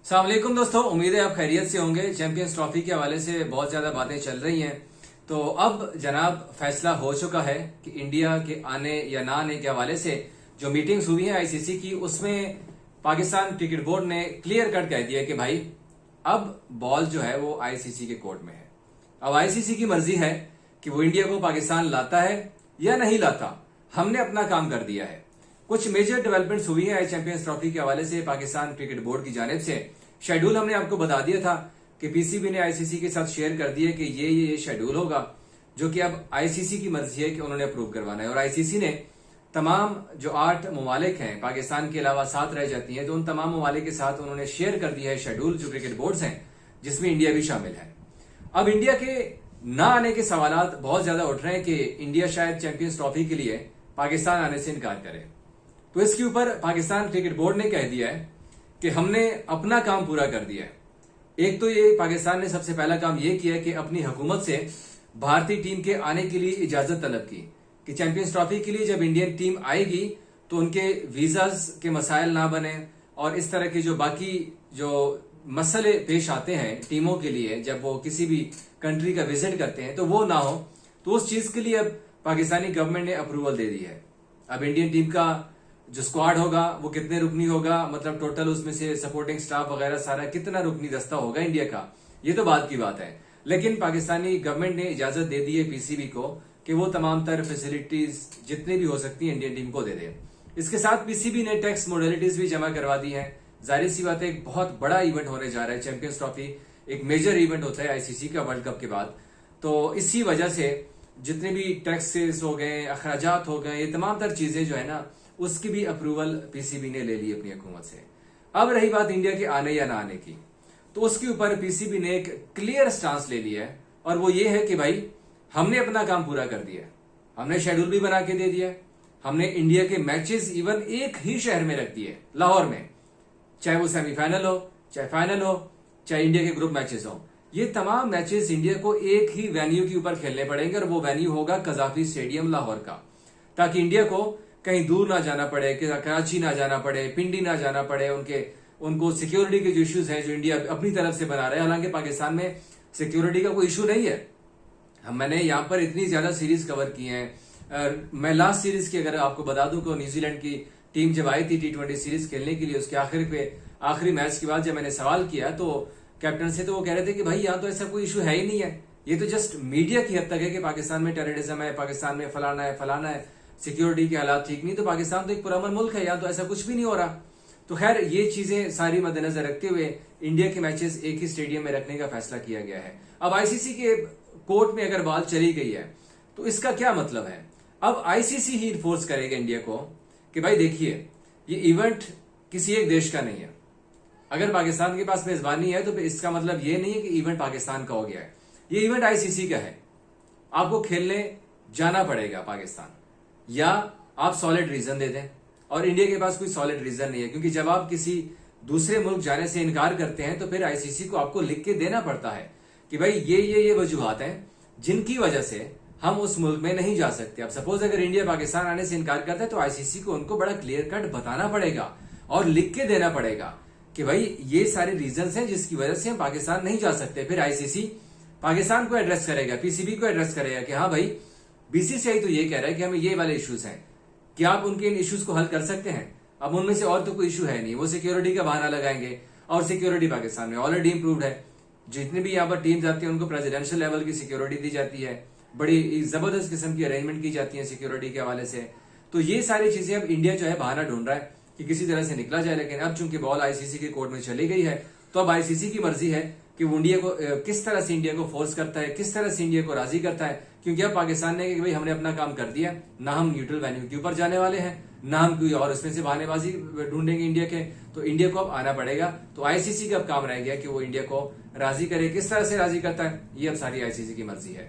अस्सलाम वालेकुम दोस्तों, उम्मीद है आप खैरियत से होंगे। चैंपियंस ट्रॉफी के हवाले से बहुत ज्यादा बातें चल रही हैं। तो अब जनाब फैसला हो चुका है कि इंडिया के आने या ना आने के हवाले से जो मीटिंग्स हुई है आईसीसी की, उसमें पाकिस्तान क्रिकेट बोर्ड ने क्लियर कट कह दिया कि भाई अब बॉल जो है वो आईसीसी के कोर्ट में है। अब आईसीसी की मर्जी है कि वो इंडिया को पाकिस्तान लाता है या नहीं लाता। हमने अपना काम कर दिया है। कुछ मेजर डेवलपमेंट्स हुई है चैंपियंस ट्रॉफी के हवाले से पाकिस्तान क्रिकेट बोर्ड की जानिब से। शेड्यूल हमने आपको बता दिया था कि पीसीबी ने आईसीसी के साथ शेयर कर दिया कि ये शेड्यूल होगा, जो कि अब आईसीसी की मर्जी है कि उन्होंने अप्रूव करवाना है। और आईसीसी ने तमाम जो 8 ममालिक हैं, पाकिस्तान के अलावा 7 रह जाती हैं, तो उन तमाम ममालिक के साथ उन्होंने शेयर कर दिया है शेड्यूल जो क्रिकेट बोर्ड्स हैं, जिसमें इंडिया भी शामिल है। अब इंडिया के ना आने के सवाल बहुत ज्यादा उठ रहे हैं कि इंडिया शायद चैंपियंस ट्रॉफी के लिए पाकिस्तान आने से इनकार करे। तो इसके ऊपर पाकिस्तान क्रिकेट बोर्ड ने कह दिया है कि हमने अपना काम पूरा कर दिया है। एक तो ये पाकिस्तान ने सबसे पहला काम ये किया कि अपनी हुकूमत से भारतीय टीम के आने के लिए इजाजत तलब की कि चैंपियंस ट्रॉफी के लिए जब इंडियन टीम आएगी तो उनके वीजाज के मसाइल ना बने और इस तरह के जो बाकी जो मसले पेश आते हैं टीमों के लिए जब वो किसी भी कंट्री का विजिट करते हैं तो वो ना हो। तो उस चीज के लिए अब पाकिस्तानी गवर्नमेंट ने अप्रूवल दे दी है। अब इंडियन टीम का जो स्क्वाड होगा वो कितने रुकनी होगा, मतलब टोटल उसमें से सपोर्टिंग स्टाफ वगैरह सारा कितना रुकनी दस्ता होगा इंडिया का, ये तो बाद की बात है। लेकिन पाकिस्तानी गवर्नमेंट ने इजाजत दे दी है पीसीबी को कि वो तमाम तर फैसिलिटीज जितनी भी हो सकती है इंडियन टीम को दे दे। इसके साथ पीसीबी ने टैक्स मॉडलिटीज भी जमा करवा दी है। जाहिर सी बात है, एक बहुत बड़ा इवेंट होने जा रहा है। चैंपियंस ट्रॉफी एक मेजर इवेंट होता है आईसीसी का वर्ल्ड कप के बाद। तो इसी वजह से जितने भी टैक्सेस हो गए, अखराजात हो गए, ये तमाम तर चीजें जो है ना उसकी भी अप्रूवल पीसीबी ने ले ली अपनी हुकूमत से। अब रही बात इंडिया के आने या ना आने की, तो उसके ऊपर पीसीबी ने एक क्लियर स्टांस ले लिया है और वो ये है कि भाई हमने अपना काम पूरा कर दिया है। हमने शेड्यूल भी बना के दे दिया है। हमने इंडिया के मैचेस इवन एक ही शहर में रख दिए, लाहौर में, चाहे वो सेमीफाइनल हो, चाहे फाइनल हो, चाहे इंडिया के ग्रुप मैचेस हो। ये तमाम मैचेस इंडिया को एक ही वेन्यू के ऊपर खेलने पड़ेंगे और वो वेन्यू होगा कजाफी स्टेडियम लाहौर का, ताकि इंडिया को कहीं दूर ना जाना पड़े, कराची ना जाना पड़े, पिंडी ना जाना पड़े। उनको सिक्योरिटी के जो इश्यूज हैं जो इंडिया अपनी तरफ से बना रहा है, हालांकि पाकिस्तान में सिक्योरिटी का कोई इशू नहीं है। मैंने यहाँ पर इतनी ज्यादा सीरीज कवर की हैं। मैं लास्ट सीरीज की अगर आपको बता दूं कि न्यूजीलैंड की टीम जब आई थी T20 सीरीज खेलने के लिए, उसके आखिरी मैच के बाद जब मैंने सवाल किया तो कैप्टन से, तो वो कह रहे थे कि भाई यहाँ तो ऐसा कोई इशू है ही नहीं है, ये तो जस्ट मीडिया की हद तक है कि पाकिस्तान में टेररिज्म है, पाकिस्तान में फलाना है, सिक्योरिटी के हालात ठीक नहीं। तो पाकिस्तान तो एक पुरअमन मुल्क है, यहाँ तो ऐसा कुछ भी नहीं हो रहा। तो खैर ये चीजें सारी मद्देनजर रखते हुए इंडिया के मैचेस एक ही स्टेडियम में रखने का फैसला किया गया है। अब आईसीसी के कोर्ट में अगर बात चली गई है तो इसका क्या मतलब है? अब आईसीसी ही इन्फोर्स करेगा इंडिया को कि भाई देखिए ये इवेंट किसी एक देश का नहीं है। अगर पाकिस्तान के पास मेजबानी है तो इसका मतलब ये नहीं है कि इवेंट पाकिस्तान का हो गया है। ये इवेंट आईसीसी का है। आपको खेलने जाना पड़ेगा पाकिस्तान, या आप सॉलिड रीजन दे दें। और इंडिया के पास कोई सॉलिड रीजन नहीं है, क्योंकि जब आप किसी दूसरे मुल्क जाने से इनकार करते हैं तो फिर आईसीसी को आपको लिख के देना पड़ता है कि भाई ये वजूहात हैं जिनकी वजह से हम उस मुल्क में नहीं जा सकते। अब सपोज अगर इंडिया पाकिस्तान आने से इनकार करता है तो आईसीसी को उनको बड़ा क्लियर कट बताना पड़ेगा और लिख के देना पड़ेगा कि भाई ये सारे रीजन हैं जिसकी वजह से हम पाकिस्तान नहीं जा सकते। फिर आईसीसी पाकिस्तान को एड्रेस करेगा, पीसीबी को एड्रेस करेगा कि हाँ भाई बीसीसीआई तो ये कह रहा है कि हमें ये वाले इश्यूज हैं, क्या आप उनके इन इश्यूज को हल कर सकते हैं? अब उनमें से और तो कोई इशू है नहीं, वो सिक्योरिटी का बहाना लगाएंगे और सिक्योरिटी पाकिस्तान में ऑलरेडी इंप्रूव्ड है। जितनी भी यहाँ पर टीम जाती है उनको प्रेसिडेंशियल लेवल की सिक्योरिटी दी जाती है, बड़ी जबरदस्त किस्म की अरेंजमेंट की जाती है सिक्योरिटी के हवाले से। तो ये सारी चीजें अब इंडिया जो है बहाना ढूंढ रहा है कि किसी तरह से निकला जाए। लेकिन अब चूंकि बॉल आईसीसी के कोर्ट में चली गई है तो अब आईसीसी की मर्जी है कि वो इंडिया को किस तरह से इंडिया को फोर्स करता है, किस तरह से इंडिया को राजी करता है। क्योंकि अब पाकिस्तान ने कि भाई हमने अपना काम कर दिया, ना हम न्यूट्रल वेन्यू के ऊपर जाने वाले हैं, ना हम कोई और उसमें से बहानेबाजी ढूंढेंगे इंडिया के। तो इंडिया को अब आना पड़ेगा। तो आईसीसी का अब काम रह गया कि वो इंडिया को राजी करे। किस तरह से राजी करता है ये अब सारी आईसीसी की मर्जी है।